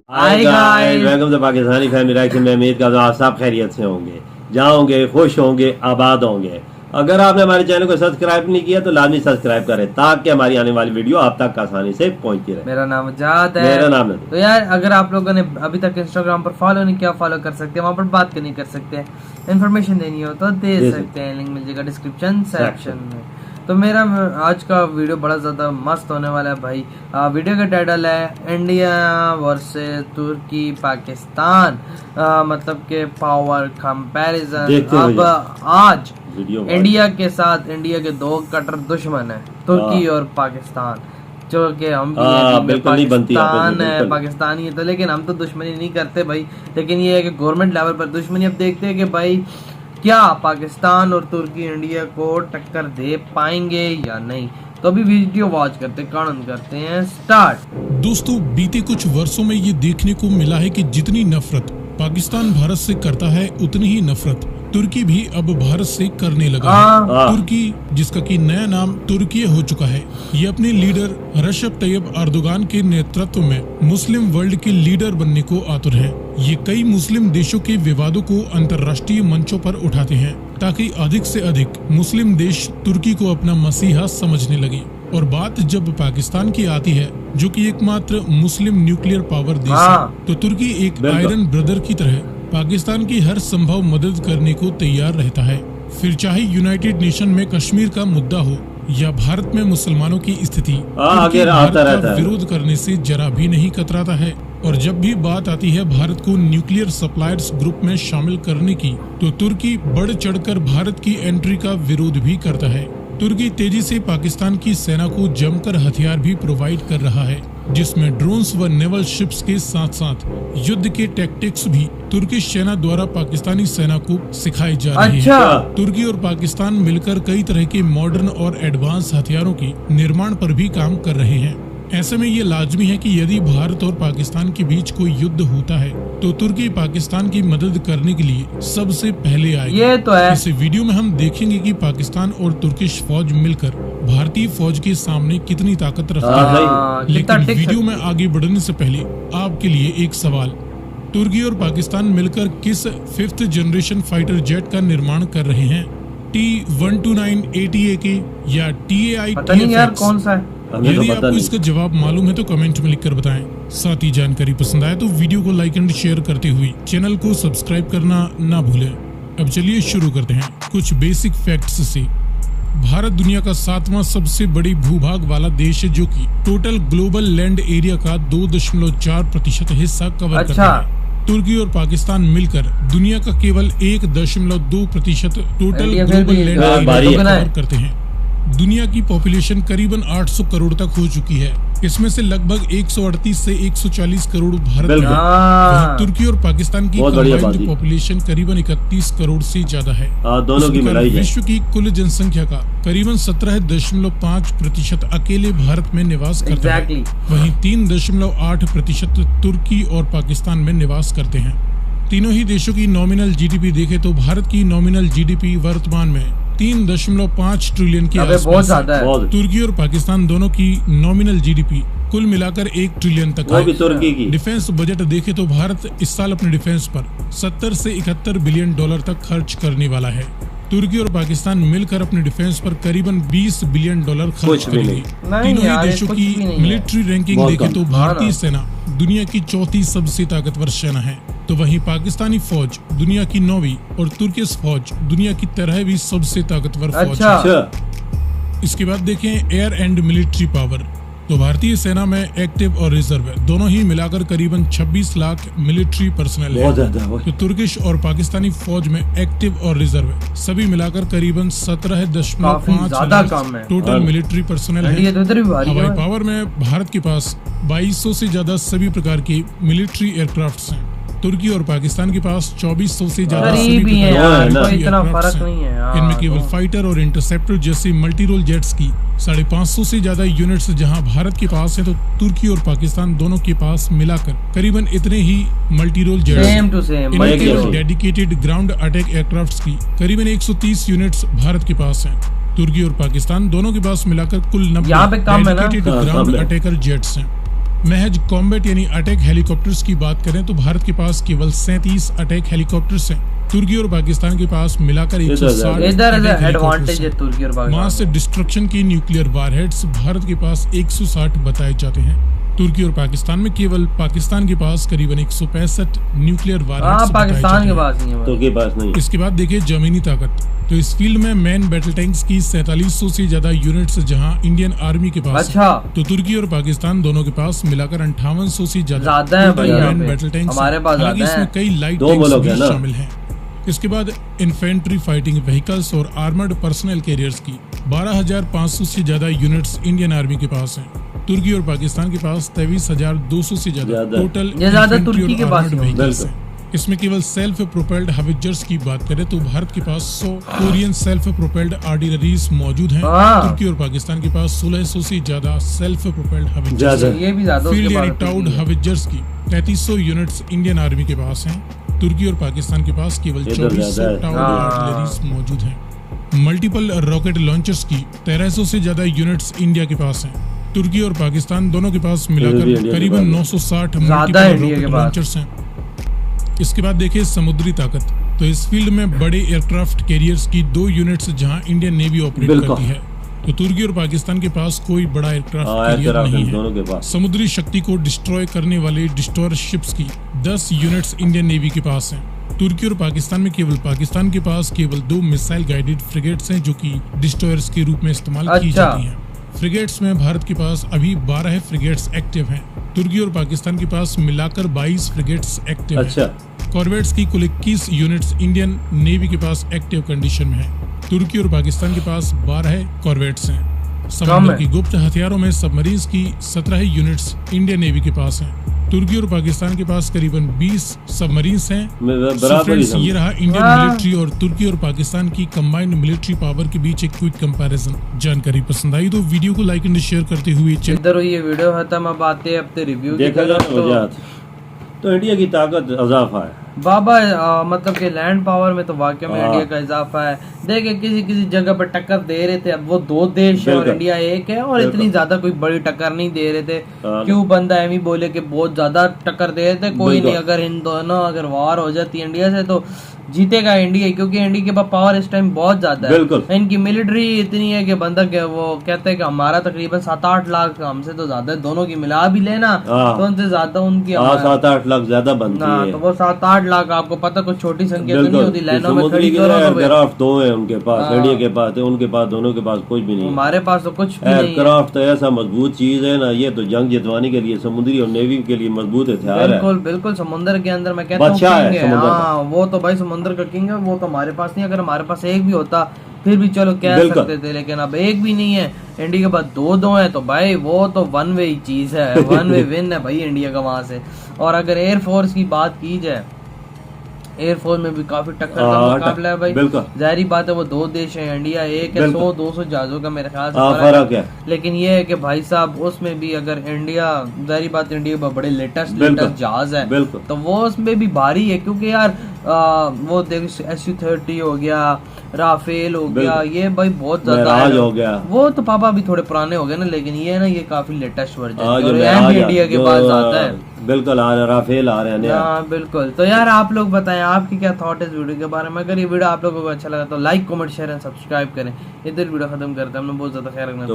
Hi guys, welcome to Pakistani family reaction में। उम्मीद करता हूँ आप सब खैरियत से होंगे, जहाँ होंगे खुश होंगे, आबाद होंगे। अगर आपने हमारे चैनल को सब्सक्राइब नहीं किया तो लाजमी सब्सक्राइब करें ताकि हमारी आने वाली वीडियो आप तक आसानी से पहुंचती रहे। मेरा नाम आजाद है। मेरा नाम नहीं। तो यार, अगर आप लोगों ने अभी तक इंस्टाग्राम पर फॉलो नहीं किया, फॉलो कर सकते हैं, वहाँ पर बात करनी कर सकते हैं, इन्फॉर्मेशन देनी हो तो दे सकते हैं, लिंक मिल जाएगा डिस्क्रिप्शन सेक्शन में। तो मेरा आज का वीडियो बड़ा ज़्यादा मस्त होने वाला है भाई। वीडियो का टाइटल है इंडिया वर्सेस तुर्की पाकिस्तान, मतलब के पावर कंपैरिजन। अब आज इंडिया के साथ इंडिया के दो कट्टर दुश्मन है, तुर्की और पाकिस्तान, जो कि हम भी पाकिस्तान है, पाकिस्तानी है तो, लेकिन हम तो दुश्मनी नहीं करते भाई। लेकिन ये है कि गवर्नमेंट लेवल पर दुश्मनी। अब देखते हैं कि भाई क्या पाकिस्तान और तुर्की इंडिया को टक्कर दे पाएंगे या नहीं। तो अभी वीडियो वॉच करते हैं स्टार्ट। दोस्तों, बीते कुछ वर्षों में ये देखने को मिला है कि जितनी नफरत पाकिस्तान भारत से करता है उतनी ही नफरत तुर्की भी अब भारत से करने लगा है। तुर्की, जिसका कि नया नाम तुर्की हो चुका है, ये अपने लीडर रजब तैयब अर्दोगान के नेतृत्व में मुस्लिम वर्ल्ड के लीडर बनने को आतुर है। ये कई मुस्लिम देशों के विवादों को अंतर्राष्ट्रीय मंचों पर उठाते हैं ताकि अधिक से अधिक मुस्लिम देश तुर्की को अपना मसीहा समझने लगे। और बात जब पाकिस्तान की आती है, जो कि एकमात्र मुस्लिम न्यूक्लियर पावर देश है, तो तुर्की एक आयरन ब्रदर की तरह पाकिस्तान की हर संभव मदद करने को तैयार रहता है। फिर चाहे यूनाइटेड नेशन में कश्मीर का मुद्दा हो या भारत में मुसलमानों की स्थिति, भारत का विरोध करने से जरा भी नहीं कतराता है। और जब भी बात आती है भारत को न्यूक्लियर सप्लायर्स ग्रुप में शामिल करने की, तो तुर्की बढ़ चढ़कर भारत की एंट्री का विरोध भी करता है। तुर्की तेजी से पाकिस्तान की सेना को जमकर हथियार भी प्रोवाइड कर रहा है, जिसमें ड्रोन्स व नेवल शिप्स के साथ साथ युद्ध के टैक्टिक्स भी तुर्की सेना द्वारा पाकिस्तानी सेना को सिखाए जा रहे हैं। तुर्की और पाकिस्तान मिलकर कई तरह के मॉडर्न और एडवांस हथियारों के निर्माण पर भी काम कर रहे हैं। ऐसे में ये लाजमी है कि यदि भारत और पाकिस्तान के बीच कोई युद्ध होता है तो तुर्की पाकिस्तान की मदद करने के लिए सबसे पहले आएगा। ये तो है। इस वीडियो में हम देखेंगे कि पाकिस्तान और तुर्किश फौज मिलकर भारतीय फौज के सामने कितनी ताकत रखती है। लेकिन वीडियो में आगे बढ़ने से पहले आपके लिए एक सवाल। तुर्की और पाकिस्तान मिलकर किस 5th जनरेशन फाइटर जेट का निर्माण कर रहे हैं? T-129 ATA या TAI TFX? कौन सा है? यदि आपको इसका जवाब मालूम है तो कमेंट में लिखकर बताएं। साथ ही जानकारी पसंद आए तो वीडियो को लाइक एंड शेयर करते हुए चैनल को सब्सक्राइब करना ना भूलें। अब चलिए शुरू करते हैं कुछ बेसिक फैक्ट्स से। भारत दुनिया का 7वां सबसे बड़ी भूभाग वाला देश है, जो कि टोटल ग्लोबल लैंड एरिया का 2.4% हिस्सा कवर करता है। तुर्की और पाकिस्तान मिलकर दुनिया का केवल 1.2% total global land area cover करते हैं। दुनिया की पॉपुलेशन करीबन 800 करोड़ तक हो चुकी है। इसमें से लगभग 138 से 140 करोड़ भारत में। तुर्की और पाकिस्तान की कंबाइंड पॉपुलेशन करीबन 31 करोड़ से ज्यादा है। दोनों की मिलाई है। विश्व की कुल जनसंख्या का करीबन 17.5% अकेले भारत में निवास करता है। वहीं 3.8% तुर्की और पाकिस्तान में निवास करते हैं। तीनों ही देशों की नॉमिनल जीडीपी देखे तो भारत की नॉमिनल जीडीपी वर्तमान में 3.5 ट्रिलियन के आसपास है। तुर्की और पाकिस्तान दोनों की नॉमिनल जीडीपी कुल मिलाकर 1 ट्रिलियन तक है। तुर्की की डिफेंस बजट देखे तो भारत इस साल अपने डिफेंस पर 70 से 71 बिलियन डॉलर तक खर्च करने वाला है। तुर्की और पाकिस्तान मिलकर अपने डिफेंस पर करीबन 20 बिलियन डॉलर खर्च करेंगे। तीनों ही देशों की मिलिट्री रैंकिंग देखे तो भारतीय सेना दुनिया की 4थी सबसे ताकतवर सेना है, तो वहीं पाकिस्तानी फौज दुनिया की 9वीं और तुर्किश फौज दुनिया की 13वीं सबसे ताकतवर फौज है। इसके बाद देखें एयर एंड मिलिट्री पावर, तो भारतीय सेना में एक्टिव और रिजर्व दोनों ही मिलाकर करीबन 26 लाख मिलिट्री पर्सनल है। तो तुर्किश और पाकिस्तानी फौज में एक्टिव और रिजर्व सभी मिलाकर करीबन 17.5 लाख टोटल मिलिट्री पर्सनल है। हवाई पावर में भारत के पास 2200 से ज्यादा सभी प्रकार के मिलिट्री एयरक्राफ्ट हैं। तुर्की और पाकिस्तान के पास 2400 से ज्यादा इनमें केवल फाइटर और इंटरसेप्टर जैसे मल्टी रोल जेट्स की 550 से ज्यादा यूनिट्स जहां भारत के पास है, तो तुर्की और पाकिस्तान दोनों के पास मिलाकर करीबन इतने ही multi role jets. Dedicated ground attack aircraft की करीबन 130 यूनिट्स भारत के पास हैं। तुर्की और पाकिस्तान दोनों के पास मिलाकर कुल 90 डेडिकेटेड ग्राउंड अटैकर जेट्स हैं। महज कॉम्बैट यानी अटैक हेलीकॉप्टर्स की बात करें तो भारत के पास केवल 37 अटैक हेलीकॉप्टर्स हैं। तुर्की और पाकिस्तान के पास मिलाकर 160 इधर एडवांटेज है तुर्की और पाकिस्तान। मास डिस्ट्रक्शन की न्यूक्लियर वारहेड्स भारत के पास 160 बताए जाते हैं। तुर्की और पाकिस्तान में केवल पाकिस्तान के पास करीबन 165 न्यूक्लियर वारहेड्स पाकिस्तान के पास नहीं है, तुर्की के पास नहीं। इसके बाद देखिए जमीनी ताकत। तो इस फील्ड में मैन बैटल टैंक्स की 4700 से ज्यादा यूनिट्स जहां इंडियन आर्मी के पास अच्छा तो तुर्की और पाकिस्तान दोनों के पास मिलाकर 5800 से ज्यादा है मैन बैटल टैंक्स। हमारे पास हालांकि इसमें कई लाइट टैंक्स भी शामिल हैं। इसके बाद इन्फेंट्री फाइटिंग व्हीकल्स और आर्मर्ड पर्सनल कैरियर्स की 12,500 से ज्यादा यूनिट्स इंडियन आर्मी के पास हैं। तुर्की और पाकिस्तान के पास 23,200 से ज्यादा टोटल तुर्की के पास व्हीकल्स हैं। इसमें केवल सेल्फ प्रोपेल्ड हविजर्स की बात करें तो भारत के पास 100 कोरियन सेल्फ प्रोपेल्ड आर्टिलरीज मौजूद हैं। तुर्की और पाकिस्तान के पास 1600 से ज्यादा सेल्फ प्रोपेल्ड हविजर्स हैं। फील्ड यानी टाउड हविजर्स की 3300 यूनिट्स इंडियन आर्मी के पास हैं। तुर्की और पाकिस्तान के पास केवल 2400 टाउड आर्टिलरीज मौजूद हैं। मल्टीपल रॉकेट लॉन्चर्स की 1300 से ज्यादा यूनिट्स इंडिया के पास हैं। तुर्की और पाकिस्तान दोनों के पास मिलाकर करीबन 960 मल्टीपल रॉकेट लॉन्चर्स हैं। इसके बाद देखिए समुद्री ताकत। तो इस फील्ड में बड़े एयरक्राफ्ट कैरियर्स की 2 यूनिट्स जहां इंडियन नेवी ऑपरेट करती है। तो तुर्की और पाकिस्तान के पास कोई बड़ा एयरक्राफ्ट कैरियर नहीं है। समुद्री शक्ति को डिस्ट्रॉय करने वाले डिस्ट्रॉयर शिप्स की 10 यूनिट्स इंडियन नेवी के पास हैं। तुर्की और पाकिस्तान में केवल पाकिस्तान के पास केवल 2 मिसाइल गाइडेड फ्रिगेट्स हैं जो कि डिस्ट्रॉयर्स के रूप में इस्तेमाल की जाती हैं। फ्रिगेट्स में भारत के पास अभी 12 फ्रिगेट्स एक्टिव हैं। तुर्की और पाकिस्तान के पास मिलाकर 22 फ्रिगेट्स एक्टिव हैं। कॉर्वेट्स की कुल 21 यूनिट्स इंडियन नेवी के पास एक्टिव कंडीशन में है। तुर्की और पाकिस्तान के पास 12 कॉर्वेट्स हैं। समुद्र की गुप्त हथियारों में सबमरीन्स की 17 यूनिट्स इंडियन नेवी के पास हैं। तुर्की और पाकिस्तान के पास करीबन 20 सबमरीन्स हैं। फ्रेंड्स, ये रहा इंडियन मिलिट्री और तुर्की और पाकिस्तान की कंबाइंड मिलिट्री पावर के बीच एक क्विक कंपैरिजन। जानकारी पसंद आई तो वीडियो को लाइक एंड शेयर करते हुए इधर ये वीडियो खत्म। अब आते हैं अपने रिव्यू की तरफ। तो इंडिया की ताकत इजाफा है बाबा, मतलब कि लैंड पावर में तो वाकई में इंडिया का इजाफा है। देखे किसी जगह पर टक्कर दे रहे थे, अब वो 2 देश है और इंडिया एक है, और इतनी ज्यादा कोई बड़ी टक्कर नहीं दे रहे थे। क्यों बंदा एम ही बोले कि बहुत ज्यादा टक्कर दे रहे थे? कोई नहीं, अगर इन दोनों अगर वार हो जाती इंडिया से तो जीतेगा इंडिया, क्योंकि इंडिया के पास पावर इस टाइम बहुत ज्यादा है। इनकी मिलिट्री इतनी है कि बंदा वो कहते हैं कि हमारा तकरीबन 7-8 लाख, हमसे तो ज्यादा है, दोनों की मिला भी लेना तो उनसे ज्यादा उनकी 7-8 लाख ज्यादा बनती है। तो वो 7-8 लाख आपको पता कुछ छोटी संख्या तो नहीं होती। लाइनों में खड़ी एयरक्राफ्ट 2 है उनके पास, इंडिया के पास है, उनके पास दोनों के पास कुछ भी नहीं। हमारे पास तो कुछ भी नहीं। एयरक्राफ्ट तो ऐसा मजबूत चीज है ना, ये तो जंग जितवाने के लिए समुद्री और नेवी के लिए मजबूत हथियार है। बिल्कुल बिल्कुल, समुद्र के अंदर मैं कहता हूँ वो तो भाई समुद्र का किंग है। वो तो हमारे पास नहीं, अगर हमारे पास एक भी होता फिर भी चलो कह सकते थे, लेकिन अब एक भी नहीं है। इंडिया के पास 2 है तो भाई वो तो वन वे चीज है, वन वे विन है भाई इंडिया का वहां से। और अगर एयरफोर्स की बात की जाए, एयरफोर्स में भी काफी टक्कर का मुकाबला है भाई। जाहिर बात है वो 2 देश हैं, इंडिया एक है। 100-200 जहाजों का मेरे ख्याल से फर्क है। लेकिन ये है कि भाई साहब उसमें भी अगर इंडिया, जाहिर बात इंडिया में बड़े लेटेस्ट जहाज है तो वो उसमें भी भारी है, क्योंकि यार वो देख SU-30 हो गया, राफेल हो गया, ये भाई बहुत ज्यादा हो गया। वो तो पापा अभी थोड़े पुराने हो गए ना, लेकिन ये ना ये काफी लेटेस्ट वर्जन इंडिया के पास आता है। बिल्कुल आ रहा, राफेल आ रहे हैं। हाँ बिल्कुल। तो यार आप लोग बताएं आपकी क्या थॉट है इस वीडियो के बारे में। अगर ये वीडियो आप लोगों को अच्छा लगा तो like, comment, share and subscribe करें। इधर वीडियो खत्म करते हैं, हमने बहुत ज्यादा ख्याल रखना।